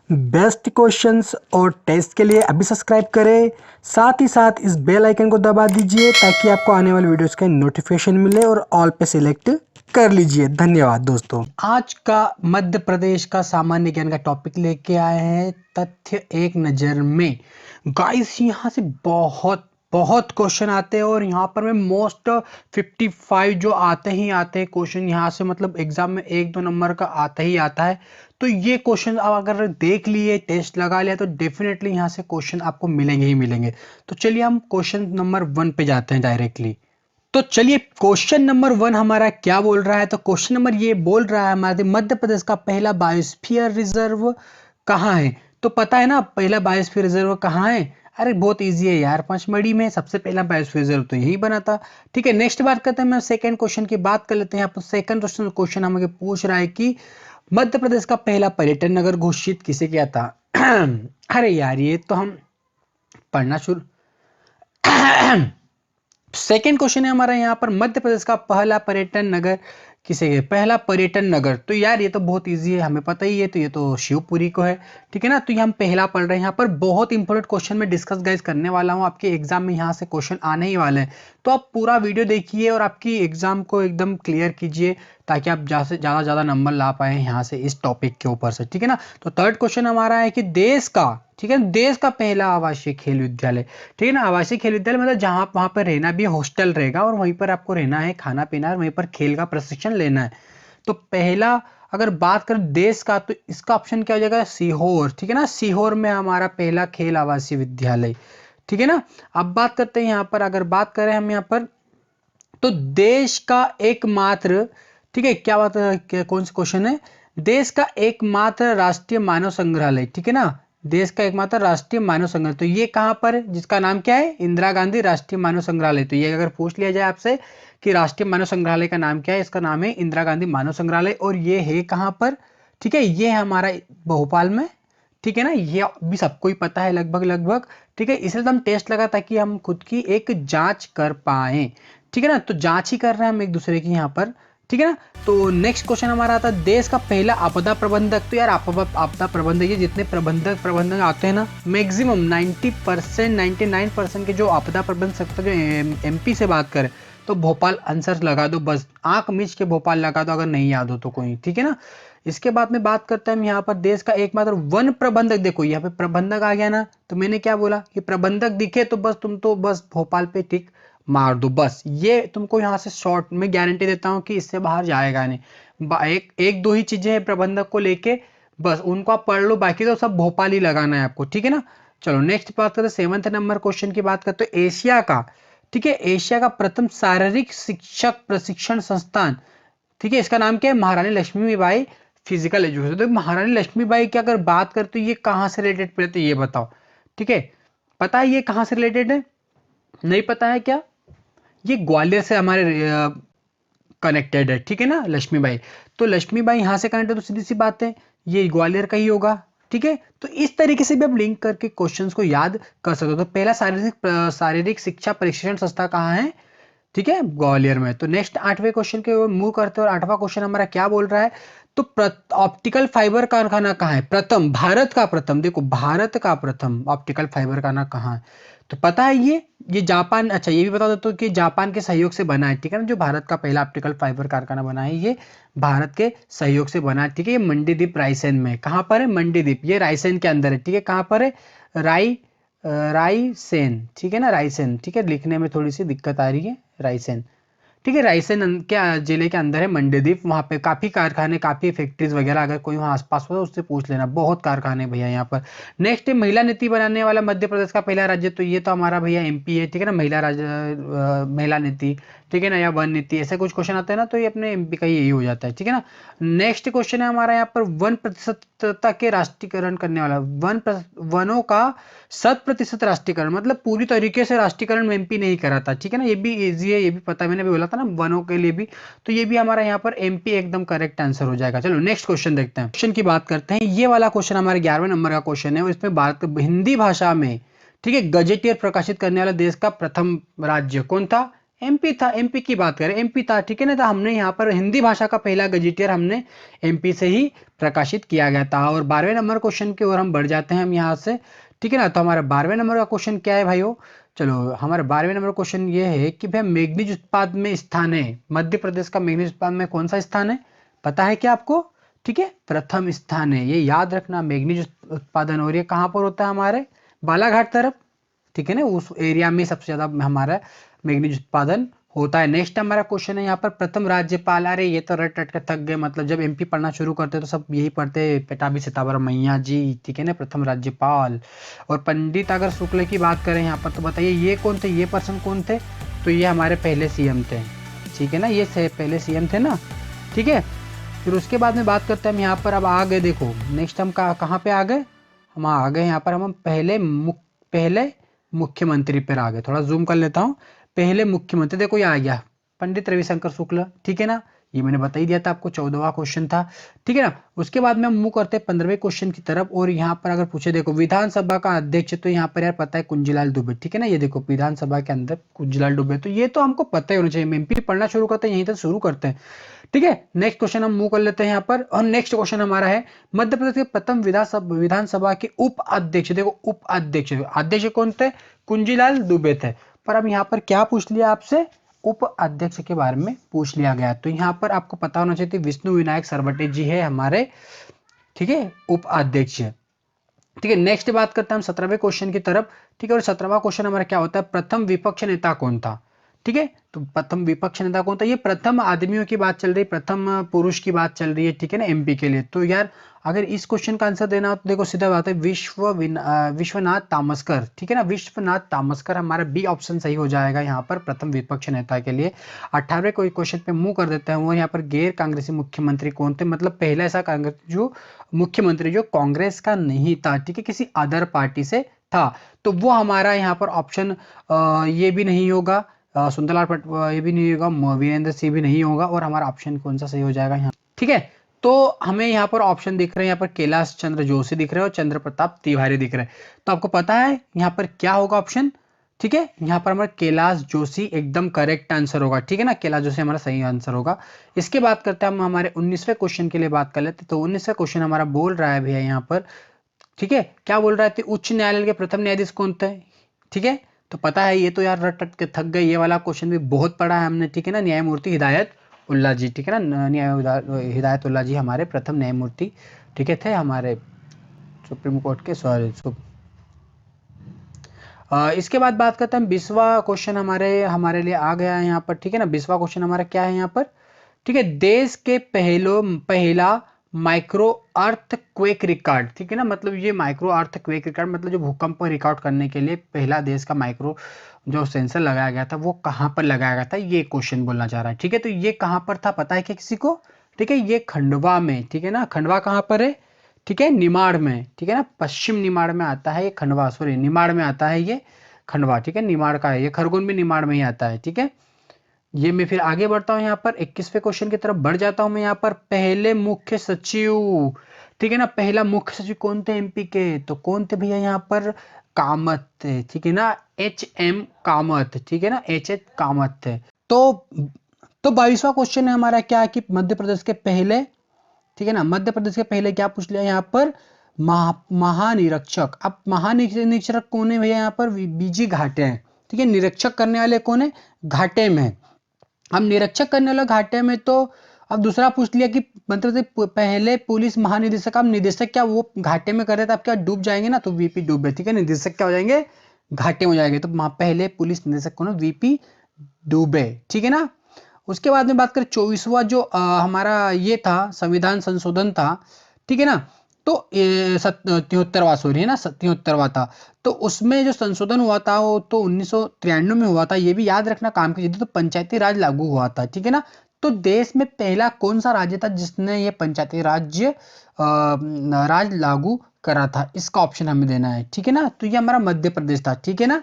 Best questions और test के लिए अभी सब्सक्राइब करें, साथ ही साथ इस बेल आइकन को दबा दीजिए ताकि आपको आने वाले वीडियोस का नोटिफिकेशन मिले और ऑल पे सिलेक्ट कर लीजिए। धन्यवाद दोस्तों। आज का मध्य प्रदेश का सामान्य ज्ञान का टॉपिक लेके आए हैं तथ्य एक नज़र में। गाइस यहाँ से बहुत बहुत क्वेश्चन आते हैं और यहाँ पर मैं मोस्ट 55 जो आते ही आते हैं क्वेश्चन यहाँ से, मतलब एग्जाम में 1-2 नंबर का आता ही आता है। तो ये क्वेश्चन अब अगर देख लिए, टेस्ट लगा लिया तो डेफिनेटली यहाँ से क्वेश्चन आपको मिलेंगे ही मिलेंगे। तो चलिए हम क्वेश्चन नंबर 1 पे जाते हैं डायरेक्टली। तो चलिए क्वेश्चन नंबर 1 हमारा क्या बोल रहा है। तो क्वेश्चन नंबर ये बोल रहा है हमारे मध्य प्रदेश का पहला बायोस्फीयर रिजर्व कहाँ है। तो पता है ना पहला बायोस्फीयर रिजर्व कहाँ है। अरे बहुत इजी है यार, पचमढ़ी में सबसे पहला बायोस्फीयर रिजर्व तो यही बना था। ठीक है, नेक्स्ट बात करते हैं, मैं सेकंड क्वेश्चन की बात कर लेते हैं। यहाँ पर सेकंड क्वेश्चन हमें पूछ रहा है कि मध्य प्रदेश का पहला पर्यटन नगर घोषित किसे किया था। अरे यार ये तो हम पढ़ना शुरू। सेकेंड क्वेश्चन है हमारा यहाँ पर, मध्य प्रदेश का पहला पर्यटन नगर किसे है। पहला पर्यटन नगर, तो यार ये तो बहुत इजी है, हमें पता ही है। तो ये तो शिवपुरी को है। ठीक है ना, तो ये हम पहला पढ़ रहे हैं। यहाँ पर बहुत इंपॉर्टेंट क्वेश्चन में डिस्कस गाइस करने वाला हूँ, आपके एग्जाम में यहाँ से क्वेश्चन आने ही वाले हैं। तो आप पूरा वीडियो देखिए और आपकी एग्जाम को एकदम क्लियर कीजिए ताकि आप ज़्यादा नंबर ला पाए यहाँ से इस टॉपिक के ऊपर से। ठीक है ना, तो थर्ड क्वेश्चन हमारा है कि देश का, ठीक है, देश का पहला आवासीय खेल विद्यालय। ठीक है ना, आवासीय खेल विद्यालय मतलब जहाँ वहाँ पर रहना भी हॉस्टल रहेगा और वहीं पर आपको रहना है, खाना पीना है, वहीं पर खेल का प्रशिक्षण लेना है। तो पहला अगर बात करें देश का तो इसका ऑप्शन क्या हो जाएगा, सीहोर। ठीक है ना, सीहोर में हमारा पहला खेल आवासीय विद्यालय। ठीक है ना, अब बात करते हैं यहाँ पर, अगर बात करें हम यहाँ पर तो देश का एकमात्र, ठीक है, क्या बात है, कौन सा क्वेश्चन है, देश का एकमात्र राष्ट्रीय मानव संग्रहालय। ठीक है ना, देश का एकमात्र राष्ट्रीय मानव संग्रहालय, तो ये कहाँ पर है, जिसका नाम क्या है, इंदिरा गांधी राष्ट्रीय मानव संग्रहालय। तो ये अगर पूछ लिया जाए आपसे कि राष्ट्रीय मानव संग्रहालय का नाम क्या है, इसका नाम है इंदिरा गांधी मानव संग्रहालय। और ये है कहाँ पर, ठीक है, ये है हमारा भोपाल में। ठीक है ना, ये भी सबको ही पता है लगभग लगभग। ठीक है, इसलिए तो हम टेस्ट लगा ताकि हम खुद की एक जांच कर पाए। ठीक है ना, तो जांच ही कर रहे हैं हम एक दूसरे की यहाँ पर। ठीक है ना, तो नेक्स्ट क्वेश्चन हमारा आता है देश का पहला आपदा प्रबंधक। तो यार आपदा प्रबंधक, ये जितने प्रबंधक आते हैं ना, मैक्सिमम 90% 99% के जो आपदा प्रबंधक सकता, जो एमपी से बात करें तो भोपाल आंसर लगा दो, बस आंख मीच के भोपाल लगा दो अगर नहीं याद हो तो कोई। ठीक है ना, इसके बाद में बात करते हैं हम यहाँ पर देश का एकमात्र वन प्रबंधक। देखो यहाँ पे प्रबंधक आ गया ना, तो मैंने क्या बोला कि प्रबंधक दिखे तो बस तुम तो बस भोपाल पे टिक मार दो, बस ये तुमको यहाँ से शॉर्ट में गारंटी देता हूँ कि इससे बाहर जाएगा नहीं। एक दो ही चीजें हैं प्रबंधक को लेके, बस उनको आप पढ़ लो, बाकी तो सब भोपाल ही लगाना है आपको। ठीक है ना, चलो नेक्स्ट बात करते हैं 7th नंबर क्वेश्चन की बात करते हैं एशिया का। ठीक है, एशिया का प्रथम शारीरिक शिक्षक प्रशिक्षण संस्थान। ठीक है, इसका नाम क्या है, महारानी लक्ष्मीबाई फिजिकल एजुकेशन। तो महारानी लक्ष्मीबाई की अगर बात करते ये कहाँ से रिलेटेड पड़े, तो ये बताओ। ठीक है, पता है ये कहाँ से रिलेटेड है, नहीं पता है क्या, ये ग्वालियर से हमारे कनेक्टेड है। ठीक है ना, लक्ष्मीबाई, तो लक्ष्मीबाई यहाँ से कनेक्टेड, तो सीधी सी बात है ये ग्वालियर का ही होगा। ठीक है, तो इस तरीके से भी आप लिंक करके क्वेश्चंस को याद कर सकते हो। तो पहला शारीरिक शिक्षा प्रशिक्षण संस्था कहाँ है, ठीक है, ग्वालियर में। तो नेक्स्ट 8वें क्वेश्चन के मूव करते हैं और 8वां क्वेश्चन हमारा क्या बोल रहा है, तो ऑप्टिकल फाइबर कारखाना कहाँ है, प्रथम, भारत का प्रथम, देखो भारत का प्रथम ऑप्टिकल फाइबर कारखाना कहाँ है, तो पता है ये जापान। अच्छा ये भी बता देता हूँ कि जापान के सहयोग से बना है। ठीक है ना, जो भारत का पहला ऑप्टिकल फाइबर कारखाना बना है ये भारत के सहयोग से बना है। ठीक है, ये मंडीदीप रायसेन में, कहाँ पर है, मंडीदीप, ये रायसेन के अंदर है। ठीक है, कहाँ पर है, रायसेन। ठीक है ना, रायसेन। ठीक है, लिखने में थोड़ी सी दिक्कत आ रही है, रायसेन। ठीक है, रायसेन क्या जिले के अंदर है मंडीदीप, वहाँ पे काफी कारखाने, काफी फैक्ट्रीज वगैरह, अगर कोई वहाँ आसपास हो तो उससे पूछ लेना, बहुत कारखाने भैया यहाँ पर। नेक्स्ट है महिला नीति बनाने वाला मध्य प्रदेश का पहला राज्य। तो ये तो हमारा भैया एमपी है। ठीक है ना, महिला नीति, ठीक है ना, या वन नीति, ऐसे कुछ क्वेश्चन आते हैं ना, तो ये अपने एमपी का ही यही हो जाता है। ठीक है ना, नेक्स्ट क्वेश्चन है हमारा यहाँ पर 1% के राष्ट्रीयकरण करने वाला, वनों का 100% राष्ट्रीयकरण, मतलब पूरी तरीके से राष्ट्रीयकरण एमपी नहीं करा था। ठीक है ना, ये भी इजी है, ये भी पता है, मैंने भी बोला था ना वनों के लिए भी। तो ये भी हमारा यहाँ पर एमपी एकदम करेक्ट आंसर हो जाएगा। चलो नेक्स्ट क्वेश्चन देखते हैं। क्वेश्चन की बात करते हैं, ये वाला क्वेश्चन हमारे 11वें नंबर का क्वेश्चन है और इसमें भारत हिंदी भाषा में, ठीक है, गजेटियर प्रकाशित करने वाला देश का प्रथम राज्य कौन था, एमपी था, एमपी की बात करें एमपी था, ठीक है ना। तो हमने यहाँ पर हिंदी भाषा का पहला गजेटियर हमने एमपी से ही प्रकाशित किया गया था। और 12वें नंबर क्वेश्चन की ओर हम बढ़ जाते हैं हम यहाँ से, ठीक है ना। तो हमारा 12वें नंबर का क्वेश्चन क्या है भाइयों, चलो हमारे 12वें नंबर क्वेश्चन ये है कि भाई मैग्नीज उत्पाद में स्थान है, मध्य प्रदेश का मैग्नीज उत्पाद में कौन सा स्थान है, पता है क्या आपको, ठीक है, प्रथम स्थान है, ये याद रखना मैग्नीज उत्पादन। और ये कहाँ पर होता है, हमारे बालाघाट तरफ, ठीक है ना, उस एरिया में सबसे ज्यादा हमारा मैग्नीज उत्पादन होता है। नेक्स्ट हमारा क्वेश्चन है यहाँ पर प्रथम राज्यपाल, अरे ये तो रट रट के थक गए, मतलब जब एमपी पढ़ना शुरू करते तो सब यही पढ़ते, पेटाबी सितावर मैया जी, ठीक है ना, प्रथम राज्यपाल। और पंडित अगर शुक्ल की बात करें यहाँ पर, तो बताइए ये कौन थे, ये पर्सन कौन थे, तो ये हमारे पहले सीएम थे, ठीक है ना, ये पहले सीएम थे ना, ठीक है। फिर उसके बाद में बात करते हैं हम यहाँ पर, अब आ गए देखो नेक्स्ट हम कहाँ पे आ गए, हम आ गए यहाँ पर, हम पहले मुख्यमंत्री पर आ गए। थोड़ा जूम कर लेता हूँ, पहले मुख्यमंत्री देखो ये आ गया पंडित रविशंकर शुक्ल, ठीक है ना, ये मैंने बता ही दिया था आपको, 14वां क्वेश्चन था, ठीक है ना। उसके बाद में हम मूव करते हैं 15वें क्वेश्चन की तरफ। और यहाँ पर अगर पूछे देखो विधानसभा का अध्यक्ष, तो यहाँ पर यार पता है कुंजीलाल दुबे, ठीक है ना, ये देखो विधानसभा के अंदर कुंजीलाल दुबे, तो ये तो हमको पता ही होना चाहिए, एमपी पढ़ना शुरू करते हैं यहीं तक शुरू करते हैं, ठीक है। नेक्स्ट क्वेश्चन हम मूव कर लेते हैं यहाँ पर। और नेक्स्ट क्वेश्चन हमारा है मध्य प्रदेश के प्रथम विधानसभा के उप अध्यक्ष, देखो उप अध्यक्ष, अध्यक्ष कौन थे, कुंजीलाल दुबे थे। पर अब यहाँ पर क्या पूछ लिया आपसे, उप अध्यक्ष के बारे में पूछ लिया गया। तो यहाँ पर आपको पता होना चाहिए विष्णु विनायक सरवटे जी है हमारे, ठीक है, उप अध्यक्ष, ठीक है। नेक्स्ट बात करते हैं हम 17वें क्वेश्चन की तरफ, ठीक है। और 17वां क्वेश्चन हमारा क्या होता है, प्रथम विपक्ष नेता कौन था, ठीक है। तो प्रथम विपक्ष नेता कौन था, ये प्रथम आदमियों की बात चल रही है, प्रथम पुरुष की बात चल रही है, ठीक है ना, एमपी के लिए। तो यार अगर इस क्वेश्चन का आंसर देना हो तो देखो सीधा बात है विश्वनाथ तामस्कर, ठीक है ना, विश्वनाथ तामस्कर हमारा बी ऑप्शन सही हो जाएगा यहाँ पर प्रथम विपक्ष नेता के लिए। 18वें क्वेश्चन पे मूव कर देते हैं, वो यहाँ पर गैर कांग्रेसी मुख्यमंत्री कौन थे, मतलब पहला ऐसा कांग्रेस जो मुख्यमंत्री जो कांग्रेस का नहीं था, ठीक है, किसी अदर पार्टी से था। तो वो हमारा यहाँ पर ऑप्शन ये भी नहीं होगा, सुंदरलाल ये भी नहीं होगा, वीरेंद्र सिंह भी नहीं होगा, और हमारा ऑप्शन कौन सा सही हो जाएगा यहाँ, ठीक है। तो हमें यहाँ पर ऑप्शन दिख रहे हैं, यहाँ पर कैलाश चंद्र जोशी दिख रहे हैं और चंद्र प्रताप तिवारी दिख रहे हैं। तो आपको पता है यहाँ पर क्या होगा ऑप्शन, ठीक है, यहाँ पर हमारा कैलाश जोशी एकदम करेक्ट आंसर होगा, ठीक है ना, कैलाश जोशी हमारा सही आंसर होगा। इसके बाद करते हैं हम हमारे 19वें क्वेश्चन के लिए बात कर लेते हैं। तो 19वां क्वेश्चन हमारा बोल रहा है भैया यहाँ पर, ठीक है, क्या बोल रहा है, उच्च न्यायालय के प्रथम न्यायाधीश कौन थे, ठीक है। तो पता है ये तो यार रट रट के थक गए, ये वाला क्वेश्चन भी बहुत पढ़ा है हमने, ठीक है ना, न्यायमूर्ति हिदायत उल्ला जी, ठीक है ना, हिदायत उल्ला जी हमारे प्रथम न्यायमूर्ति, ठीक है, थे हमारे सुप्रीम कोर्ट के, सॉरी इसके बाद बात करते हैं 20वां क्वेश्चन हमारे लिए आ गया है यहाँ पर, ठीक है ना। 20वां क्वेश्चन हमारा क्या है यहाँ पर, ठीक है, देश के पहला माइक्रो अर्थ क्वेक रिकॉर्ड, ठीक है ना, मतलब ये माइक्रो अर्थ क्वेक रिकॉर्ड मतलब जो भूकंप को रिकॉर्ड करने के लिए पहला देश का माइक्रो जो सेंसर लगाया गया था वो कहाँ पर लगाया गया था, ये क्वेश्चन बोलना चाह रहा है, ठीक है। तो ये कहाँ पर था पता है क्या किसी को, ठीक है, ये खंडवा में, ठीक है ना, खंडवा कहाँ पर है, ठीक है, निमाड़ में, ठीक है ना, पश्चिम निमाड़ में आता है ये खंडवा, सॉरी निमाड़ में आता है ये खंडवा, ठीक है, निमाड़ का है ये, खरगोन भी निमाड़ में ही आता है, ठीक है। ये मैं फिर आगे बढ़ता हूँ यहाँ पर 21वें क्वेश्चन की तरफ बढ़ जाता हूँ मैं यहाँ पर, पहले मुख्य सचिव, ठीक है ना, पहला मुख्य सचिव कौन थे एमपी के, तो कौन थे भैया यहाँ पर, कामत थे, ठीक है ना, एच.एम. कामत, ठीक है ना, एच कामत थे। तो 22वां क्वेश्चन है हमारा क्या कि मध्य प्रदेश के पहले, ठीक है ना, मध्य प्रदेश के पहले क्या पूछ लिया यहाँ पर, महानिरीक्षक। अब महानिरीक्षक कौन है भैया यहाँ पर, बीजी घाटे हैं, ठीक है, निरीक्षक करने वाले कौन है, घाटे में। हम निरीक्षक करने वाला घाटे में, तो अब दूसरा पूछ लिया कि मतलब पहले पुलिस महानिदेशक, अब निदेशक क्या वो घाटे में कर रहे थे, आप क्या डूब जाएंगे ना, तो वीपी डूबे, ठीक है, निदेशक क्या हो जाएंगे, घाटे में हो जाएंगे। तो पहले पुलिस निदेशक कौन है, वीपी डूबे, ठीक है ना। उसके बाद में बात करें 24वां जो हमारा ये था संविधान संशोधन था, ठीक है ना, तो 73वां, सॉरी है ना, 73वां था। तो उसमें जो संशोधन हुआ था वो तो 1993 में हुआ था, ये भी याद रखना काम की चीज, तो पंचायती राज लागू हुआ था, ठीक है ना। तो देश में पहला कौन सा राज्य था जिसने ये पंचायती राज लागू करा था, इसका ऑप्शन हमें देना है, ठीक है ना। तो ये हमारा मध्य प्रदेश था, ठीक है ना,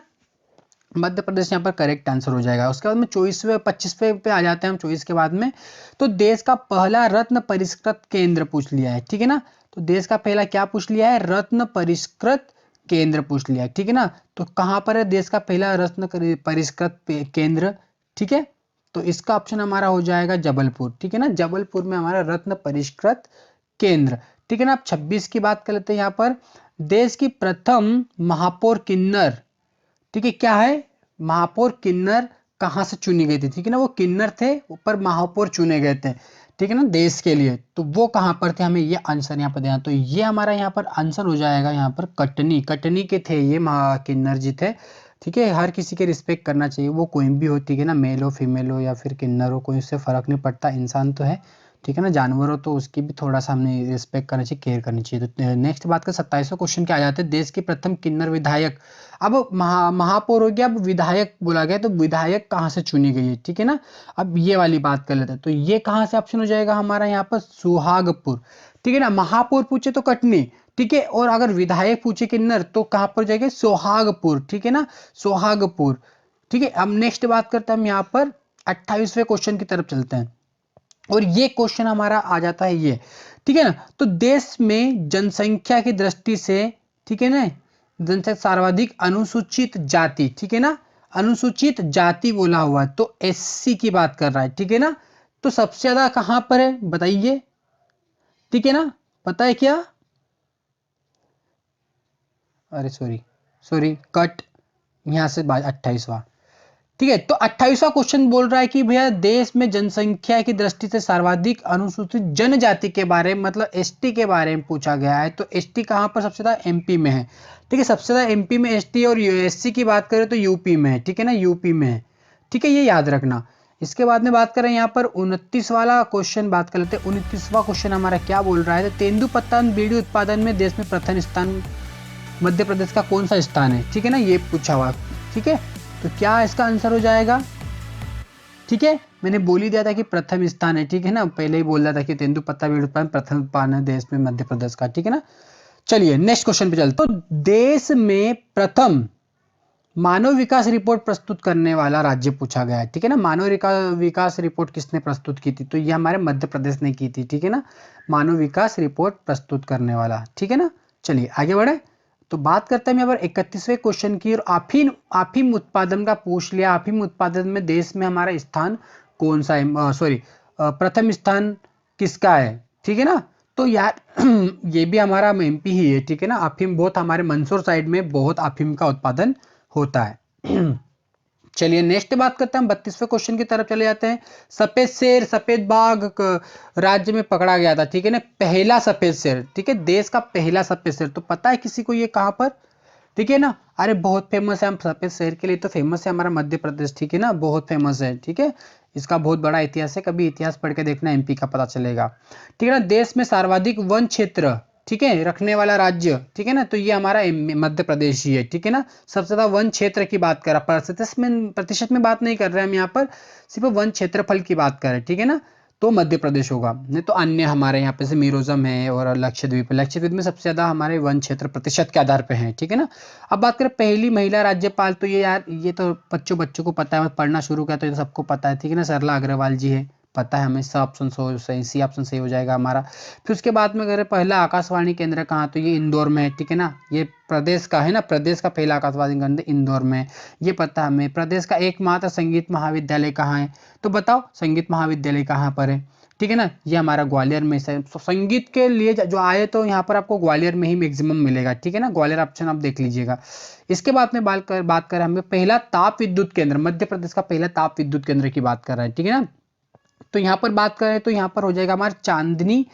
मध्य प्रदेश यहाँ पर करेक्ट आंसर हो जाएगा। उसके बाद में 25वें पे आ जाते हैं हम, 24 के बाद में, तो देश का पहला रत्न परिष्कृत केंद्र पूछ लिया है, ठीक है ना। तो देश का पहला क्या पूछ लिया है, रत्न परिष्कृत केंद्र पूछ लिया है, ठीक है ना। तो कहाँ पर है देश का पहला रत्न परिष्कृत केंद्र, ठीक है, तो इसका ऑप्शन हमारा हो जाएगा जबलपुर। ठीक है ना, जबलपुर में हमारा रत्न परिष्कृत केंद्र। ठीक है ना, अब 26 की बात कर लेते हैं। यहाँ पर देश की प्रथम महापौर किन्नर, ठीक है, क्या है, महापौर किन्नर कहाँ से चुनी गई थी। ठीक है ना, वो किन्नर थे, ऊपर महापौर चुने गए थे, ठीक है ना, देश के लिए। तो वो कहाँ पर थे, हमें ये आंसर यहाँ पर देना। तो ये हमारा यहाँ पर आंसर हो जाएगा यहाँ पर कटनी। कटनी के थे ये किन्नर जी थे। ठीक है, हर किसी के रिस्पेक्ट करना चाहिए, वो कोई भी हो, ठीक है ना, मेल हो फीमेल हो या फिर किन्नर हो, कोई उससे फर्क नहीं पड़ता, इंसान तो है। ठीक है ना, जानवर हो तो उसकी भी थोड़ा सा हमने रिस्पेक्ट करनी चाहिए, केयर करनी चाहिए। तो नेक्स्ट बात कर 27वां क्वेश्चन क्या आ जाते हैं, देश के प्रथम किन्नर विधायक। अब महापौर हो गया, अब विधायक बोला गया, तो विधायक कहाँ से चुनी गई है। ठीक है ना, अब ये वाली बात कर लेते हैं। तो ये कहाँ से ऑप्शन हो जाएगा हमारा यहाँ पर सुहागपुर। ठीक है ना, महापौर पूछे तो कटनी, ठीक है, और अगर विधायक पूछे किन्नर तो कहाँ पर जाएगा, सोहागपुर। ठीक है ना, सोहागपुर। ठीक है, अब नेक्स्ट बात करते हैं हम यहाँ पर 28वें क्वेश्चन की तरफ चलते हैं, और ये क्वेश्चन हमारा आ जाता है ये। ठीक है ना, तो देश में जनसंख्या की दृष्टि से, ठीक है ना, जनसंख्या सर्वाधिक अनुसूचित जाति, ठीक है ना, अनुसूचित जाति बोला हुआ है, तो एससी की बात कर रहा है। ठीक है ना, तो सबसे ज्यादा कहां पर है बताइए। ठीक है ना, पता है क्या, अरे सॉरी सॉरी कट, यहां से 28वां। ठीक है, तो 28वां क्वेश्चन बोल रहा है कि भैया देश में जनसंख्या की दृष्टि से सर्वाधिक अनुसूचित जनजाति के बारे में, मतलब एसटी के बारे में पूछा गया है। तो एसटी कहां पर सबसे ज्यादा, एमपी में है। ठीक है, सबसे ज्यादा एमपी में एसटी, और एससी की बात करें तो यूपी में है। ठीक है ना, यूपी में है। ठीक है, ये याद रखना। इसके बाद में बात करें यहाँ पर 29 वाला क्वेश्चन बात कर लेते हैं। 29वां क्वेश्चन हमारा क्या बोल रहा है, तो तेंदुपत्ता बीड़ी उत्पादन में देश में प्रथम स्थान मध्य प्रदेश का कौन सा स्थान है। ठीक है ना, ये पूछा हुआ। ठीक है, तो क्या इसका आंसर हो जाएगा। ठीक है, मैंने बोल ही दिया था कि प्रथम स्थान है। ठीक है ना, पहले ही बोल रहा था कि तेंदुपत्ता बीड़ी उत्पादन प्रथम स्थान है देश में मध्य प्रदेश का। ठीक है ना, चलिए नेक्स्ट क्वेश्चन पे चलते। तो देश में प्रथम मानव विकास रिपोर्ट प्रस्तुत करने वाला राज्य पूछा गया है। ठीक है ना, मानव विकास रिपोर्ट किसने प्रस्तुत की थी, तो ये हमारे मध्य प्रदेश ने की थी। ठीक है ना, मानव विकास रिपोर्ट प्रस्तुत करने वाला। ठीक है ना, चलिए आगे बढ़े। तो बात करते हैं यहाँ पर 31वें क्वेश्चन की, और अफीम उत्पादन का पूछ लिया। अफीम उत्पादन में देश में हमारा स्थान कौन सा है, सॉरी प्रथम स्थान किसका है। ठीक है ना, तो यार ये भी हमारा एमपी ही है। ठीक है ना, अफीम बहुत हमारे मंदसौर साइड में बहुत अफीम का उत्पादन होता है। चलिए नेक्स्ट बात करते हैं हम 32वें क्वेश्चन की तरफ चले जाते हैं। सफेद शेर सफेद बाघ राज्य में पकड़ा गया था। ठीक है ना, पहला सफेद शेर, ठीक है, देश का पहला सफेद शेर, तो पता है किसी को ये कहां पर। ठीक है ना, अरे बहुत फेमस है, हम सफेद शेर के लिए तो फेमस है हमारा मध्य प्रदेश। ठीक है ना, बहुत फेमस है। ठीक है, इसका बहुत बड़ा इतिहास है, कभी इतिहास पढ़ के देखना, एमपी का पता चलेगा। ठीक है ना, देश में सर्वाधिक वन क्षेत्र, ठीक है, रखने वाला राज्य। ठीक है ना, तो ये हमारा मध्य प्रदेश ही है। ठीक है ना, सबसे ज्यादा वन क्षेत्र की बात कर रहा, प्रतिशत में बात नहीं कर रहे हम यहाँ पर, सिर्फ वन क्षेत्रफल की बात कर रहे हैं। ठीक है ना, तो मध्य प्रदेश होगा, नहीं तो अन्य हमारे यहाँ पे से मिजोरम है और लक्षद्वीप। लक्षद्वीप में सबसे ज्यादा हमारे वन क्षेत्र प्रतिशत के आधार पे है। ठीक है ना, अब बात करें पहली महिला राज्यपाल, तो ये यार ये तो बच्चों को पता है, पढ़ना शुरू किया तो ये सबको पता है। ठीक है ना, सरला अग्रवाल जी है, पता है हमें। सब ऑप्शन सही, सी ऑप्शन सही हो जाएगा हमारा। फिर उसके बाद में अगर पहला आकाशवाणी केंद्र कहाँ, तो ये इंदौर में है। ठीक है ना, ये प्रदेश का है ना, प्रदेश का पहला आकाशवाणी केंद्र इंदौर में, ये पता है हमें। प्रदेश का एकमात्र संगीत महाविद्यालय कहाँ है, तो बताओ संगीत महाविद्यालय कहाँ पर है। ठीक है ना, ये हमारा ग्वालियर में है। संगीत के लिए जो आए तो यहाँ पर आपको ग्वालियर में ही मैक्सिमम मिलेगा। ठीक है ना, ग्वालियर ऑप्शन आप देख लीजिएगा। इसके बाद में बात करें हमें पहला ताप विद्युत केंद्र, मध्य प्रदेश का पहला ताप विद्युत केंद्र की बात कर रहे हैं। ठीक है ना, तो यहाँ पर बात करें तो यहाँ पर हो जाएगा हमारा चांदनी।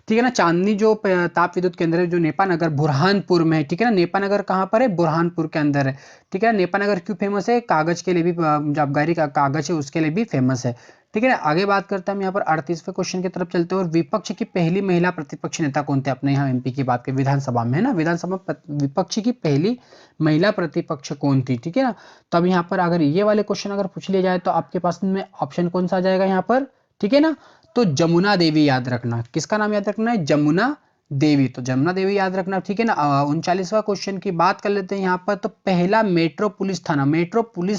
ठीक है ना, चांदनी जो ताप विद्युत केंद्र है, जो नेपानगर बुरहानपुर में है। ठीक है ना, नेपानगर कहाँ पर है, बुरहानपुर के अंदर है। ठीक है ना, नेपानगर क्यों फेमस है, कागज के लिए भी, जो अबगारी का कागज है उसके लिए भी फेमस है। ठीक है ना, आगे बात करते हैं हम यहाँ पर 38वें क्वेश्चन की तरफ चलते हैं। और विपक्ष की पहली महिला प्रतिपक्ष नेता कौन थे, अपने यहाँ एमपी की बात करें, विधानसभा में है ना, विधानसभा विपक्ष की पहली महिला प्रतिपक्ष कौन थी। ठीक है ना, तो अब यहाँ पर अगर ये वाले क्वेश्चन अगर पूछ लिया जाए तो आपके पास में ऑप्शन कौन सा आ जाएगा यहाँ पर। ठीक है ना, तो जमुना देवी याद रखना, किसका नाम याद रखना है, जमुना देवी, तो जमुना देवी याद रखना। ठीक है ना, 39वां क्वेश्चन की बात कर लेते हैं यहाँ पर। तो पहला मेट्रो पुलिस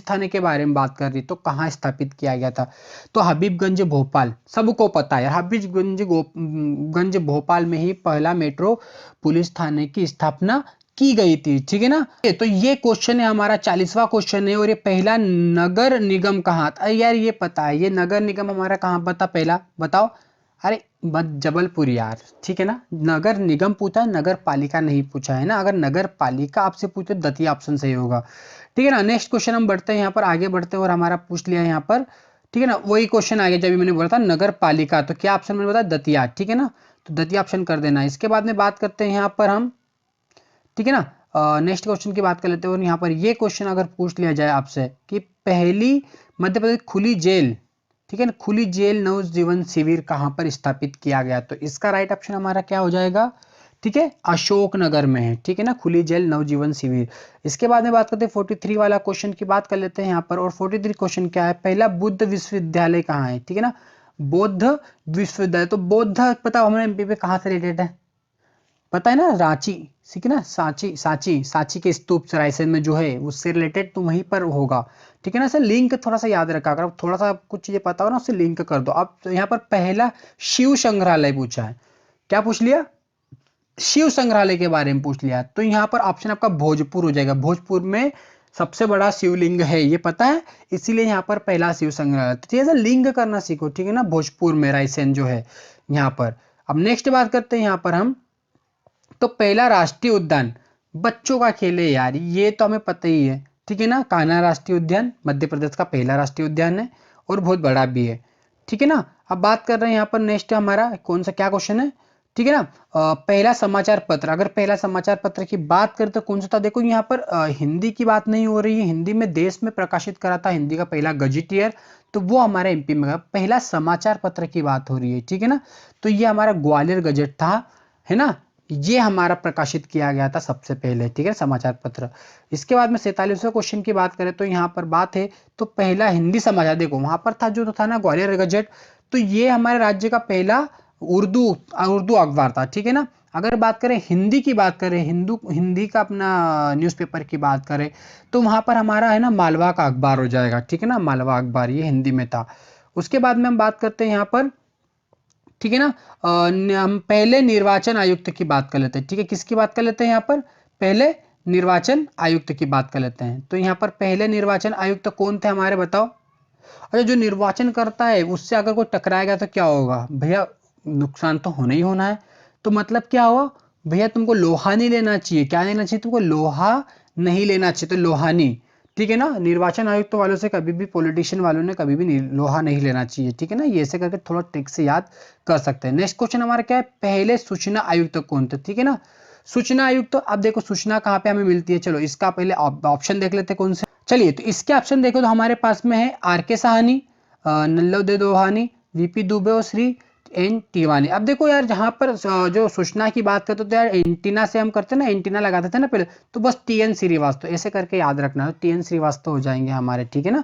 थाने के बारे में बात कर रही, तो कहाँ स्थापित किया गया था, तो हबीबगंज भोपाल, सबको पता है, हबीबगंज भोपाल में ही पहला मेट्रो पुलिस थाने की स्थापना की गई थी, ठीक है ना। तो ये क्वेश्चन है हमारा 40वां क्वेश्चन है। और ये पहला नगर निगम कहाँ था यार, ये पता है, ये नगर निगम हमारा कहाँ पर था पहला, बताओ। अरे जबलपुर यार, ठीक है ना। नगर निगम पूछा है, नगर पालिका नहीं पूछा है ना। अगर नगर पालिका आपसे पूछे दतिया ऑप्शन सही होगा, ठीक है ना। नेक्स्ट क्वेश्चन हम बढ़ते हैं, यहाँ पर आगे बढ़ते हैं और हमारा पूछ लिया यहाँ पर, ठीक है ना। वही क्वेश्चन आगे जब मैंने बोला था नगर पालिका, तो क्या ऑप्शन मैंने बताया, दतिया, ठीक है ना। तो दतिया ऑप्शन कर देना। इसके बाद में बात करते हैं यहाँ पर हम, ठीक है ना। नेक्स्ट क्वेश्चन की बात कर लेते हैं। और यहाँ पर ये क्वेश्चन अगर पूछ लिया जाए आपसे कि पहली मध्य प्रदेश खुली जेल, ठीक है ना, खुली जेल नवजीवन शिविर कहाँ पर स्थापित किया गया, तो इसका राइट ऑप्शन हमारा क्या हो जाएगा, ठीक है, अशोकनगर में है, ठीक है ना, खुली जेल नवजीवन शिविर। इसके बाद में बात करते हैं 43 वाला क्वेश्चन की बात कर लेते हैं यहाँ पर। और 43 क्वेश्चन क्या है, पहला बुद्ध विश्वविद्यालय कहाँ है, ठीक है ना, बौद्ध विश्वविद्यालय। तो बौद्ध पता हमारे एमपी पे कहाँ से रिलेटेड है, पता है ना, रांची, ठीक है ना, सांची, सांची, सांची के स्तूप रायसेन में जो है उससे रिलेटेड तो वहीं पर होगा, ठीक है ना। सर लिंक थोड़ा सा याद रखा, अगर थोड़ा सा कुछ चीजें पता हो ना उससे लिंक कर दो। अब तो यहाँ पर पहला शिव संग्रहालय पूछा है, क्या पूछ लिया, शिव संग्रहालय के बारे में पूछ लिया। तो यहाँ पर ऑप्शन आपका भोजपुर हो जाएगा। भोजपुर में सबसे बड़ा शिवलिंग है, ये पता है, इसीलिए यहाँ पर पहला शिव संग्रहालय। तो ठीक है, लिंक करना सीखो, ठीक है ना, भोजपुर में रायसेन जो है यहाँ पर। अब नेक्स्ट बात करते हैं यहाँ पर हम, तो पहला राष्ट्रीय उद्यान बच्चों का खेल है यार, ये तो हमें पता ही है, ठीक है ना। कान्हा राष्ट्रीय उद्यान मध्य प्रदेश का पहला राष्ट्रीय उद्यान है और बहुत बड़ा भी है, ठीक है ना। अब बात कर रहे हैं यहाँ पर नेक्स्ट हमारा कौन सा क्या क्वेश्चन है, ठीक है ना। पहला समाचार पत्र, अगर पहला समाचार पत्र की बात करें तो कौन सा था, देखो यहाँ पर हिंदी की बात नहीं हो रही है, हिंदी में देश में प्रकाशित करा था हिंदी का पहला गजेटियर, तो वो हमारे एमपी में पहला समाचार पत्र की बात हो रही है, ठीक है ना। तो ये हमारा ग्वालियर गजेट था, है ना, ये हमारा प्रकाशित किया गया था सबसे पहले, ठीक है, समाचार पत्र। इसके बाद में 47वें क्वेश्चन की बात करें तो यहाँ पर बात है, तो पहला हिंदी समाचार, देखो वहां पर था जो था ना ग्वालियर गजेट, तो ये हमारे राज्य का पहला उर्दू उर्दू अखबार था, ठीक है ना। अगर बात करें हिंदी की बात करें, हिंदी का अपना न्यूज़पेपर की बात करें, तो वहां पर हमारा है ना मालवा का अखबार हो जाएगा, ठीक है ना, मालवा अखबार, ये हिंदी में था। उसके बाद में हम बात करते हैं यहाँ पर, ठीक है ना, हम पहले निर्वाचन आयुक्त की बात कर लेते हैं, ठीक है, किसकी बात कर लेते हैं यहाँ पर, पहले निर्वाचन आयुक्त की बात कर लेते हैं। तो यहाँ पर पहले निर्वाचन आयुक्त कौन थे हमारे, बताओ। अच्छा, जो निर्वाचन करता है उससे अगर कोई टकराएगा तो क्या होगा भैया, नुकसान तो होना ही होना है। तो मतलब क्या हुआ भैया, तुमको लोहा नहीं लेना चाहिए, क्या लेना चाहिए तुमको, लोहा नहीं लेना चाहिए, तो लोहानी, ठीक है ना। निर्वाचन आयुक्त वालों से कभी भी, पॉलिटिशियन वालों ने कभी भी लोहा नहीं लेना चाहिए, ठीक है ना। ये ऐसे करके थोड़ा ट्रिक से याद कर सकते हैं। नेक्स्ट क्वेश्चन हमारा क्या है, पहले सूचना आयुक्त कौन थे, ठीक है ना। सूचना आयुक्त, अब देखो सूचना कहाँ पे हमें मिलती है, चलो इसका पहले ऑप्शन देख लेते हैं कौन से। चलिए, तो इसके ऑप्शन देखो तो हमारे पास में है आर के साहनी, नल्लोदय दोहानी, वीपी दुबे और श्री एन टिवानी। अब देखो यार, जहां पर जो सूचना की बात करते तो यार एंटीना से हम करते ना, एंटीना लगाते थे ना पहले, तो बस टीएन श्रीवास्तव ऐसे करके याद रखना, टीएन श्रीवास्तव हो जाएंगे हमारे, ठीक है ना।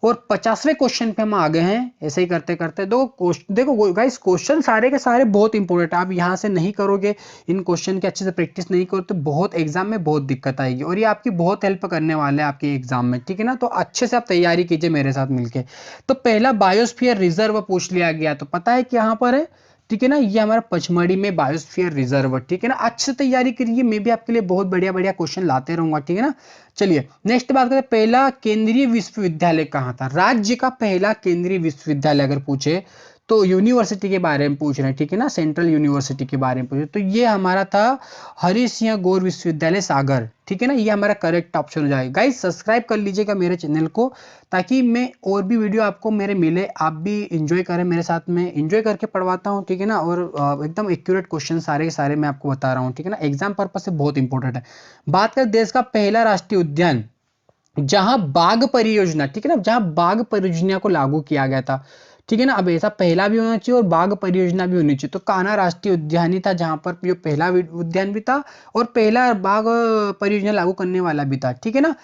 और 50वें क्वेश्चन पे हम आ गए हैं, ऐसे ही करते करते देखो गाइस, क्वेश्चन सारे के सारे बहुत इंपॉर्टेंट है। आप यहाँ से नहीं करोगे, इन क्वेश्चन की अच्छे से प्रैक्टिस नहीं करो तो बहुत एग्जाम में बहुत दिक्कत आएगी, और ये आपकी बहुत हेल्प करने वाले हैं आपके एग्जाम में, ठीक है ना। तो अच्छे से आप तैयारी कीजिए मेरे साथ मिलके। तो पहला बायोस्फीयर रिजर्व पूछ लिया गया, तो पता है कि यहाँ पर है, ठीक है ना, ये हमारा पचमढ़ी में बायोस्फीयर रिजर्व, ठीक है ना। अच्छे से तैयारी करिए, मैं भी आपके लिए बहुत बढ़िया बढ़िया क्वेश्चन लाते रहूंगा, ठीक है ना। चलिए नेक्स्ट बात करते हैं, पहला केंद्रीय विश्वविद्यालय कहाँ था, राज्य का पहला केंद्रीय विश्वविद्यालय अगर पूछे तो यूनिवर्सिटी के बारे में पूछ रहे हैं, ठीक है ना, सेंट्रल यूनिवर्सिटी के बारे में पूछ रहे हैं, तो ये हमारा था हरि सिंह गौर विश्वविद्यालय सागर, ठीक है ना, ये हमारा करेक्ट ऑप्शन हो जाएगा। गाइस सब्सक्राइब कर लीजिएगा मेरे चैनल को, ताकि मैं और भी वीडियो आपको मेरे मिले, आप भी इंजॉय करें मेरे साथ में, इंजॉय करके पढ़वाता हूँ, ठीक है ना। और एकदम एक्यूरेट क्वेश्चन सारे के सारे मैं आपको बता रहा हूँ, ठीक है ना, एग्जाम पर्पज से बहुत इंपॉर्टेंट है। बात करें देश का पहला राष्ट्रीय उद्यान जहां बाघ परियोजना, ठीक है ना, जहां बाघ परियोजना को लागू किया गया था, ठीक है ना। अब ऐसा पहला भी होना चाहिए और बाघ परियोजना भी होनी चाहिए, तो कान्हा राष्ट्रीय उद्यान ही था जहां पर जो पहला उद्यान भी था और पहला बाघ परियोजना लागू करने वाला भी था, ठीक है ना।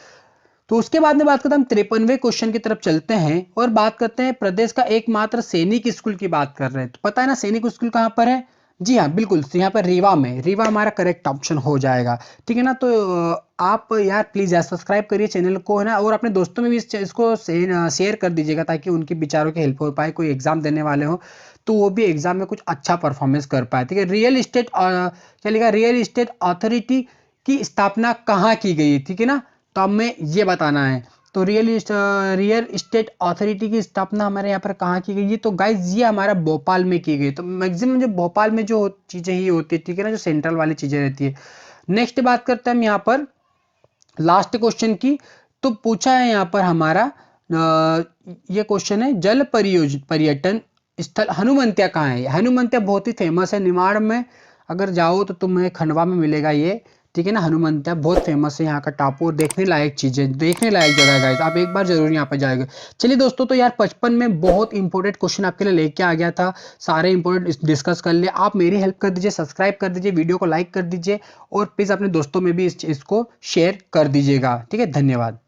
तो उसके बाद में बात करते हैं हम 53वें क्वेश्चन की तरफ चलते हैं और बात करते हैं प्रदेश का एकमात्र सैनिक स्कूल की बात कर रहे हैं। तो पता है ना सैनिक स्कूल कहाँ पर है, जी हाँ बिल्कुल, तो यहाँ पर रीवा में, रीवा हमारा करेक्ट ऑप्शन हो जाएगा, ठीक है ना। तो आप यार प्लीज यार सब्सक्राइब करिए चैनल को, है ना, और अपने दोस्तों में भी इसको शेयर कर दीजिएगा, ताकि उनके विचारों की हेल्प हो पाए, कोई एग्जाम देने वाले हो तो वो भी एग्जाम में कुछ अच्छा परफॉर्मेंस कर पाए, ठीक है। रियल इस्टेट क्या लिखा, रियल इस्टेट अथॉरिटी की स्थापना कहाँ की गई, ठीक है ना। तो हमें ये बताना है। तो रियल इस्टेट अथॉरिटी की स्थापना हमारे यहाँ पर कहाँ की गई है, तो गाइज ये हमारा भोपाल में की गई। तो मैक्सिमम जो भोपाल में जो चीजें ही होती है, ठीक है ना, जो सेंट्रल वाली चीजें रहती है। नेक्स्ट बात करते हैं हम यहाँ पर लास्ट क्वेश्चन की। तो पूछा है यहाँ पर हमारा ये क्वेश्चन है, जल पर्यटन स्थल हनुमंतिया कहाँ है। हनुमंतिया बहुत ही फेमस है, निमाड़ में अगर जाओ तो तुम्हें खंडवा में मिलेगा ये, ठीक है ना। हनुमंतिया बहुत फेमस है, यहाँ का टापू और देखने लायक चीजें, देखने लायक जगह है गाइस, आप एक बार जरूर यहाँ पर जाएंगे। चलिए दोस्तों, तो यार 55 में बहुत इंपॉर्टेंट क्वेश्चन आपके लिए लेके आ गया था, सारे इंपॉर्टेंट डिस्कस कर ले। आप मेरी हेल्प कर दीजिए, सब्सक्राइब कर दीजिए, वीडियो को लाइक कर दीजिए और प्लीज अपने दोस्तों में भी इस चीज को शेयर कर दीजिएगा, ठीक है। धन्यवाद।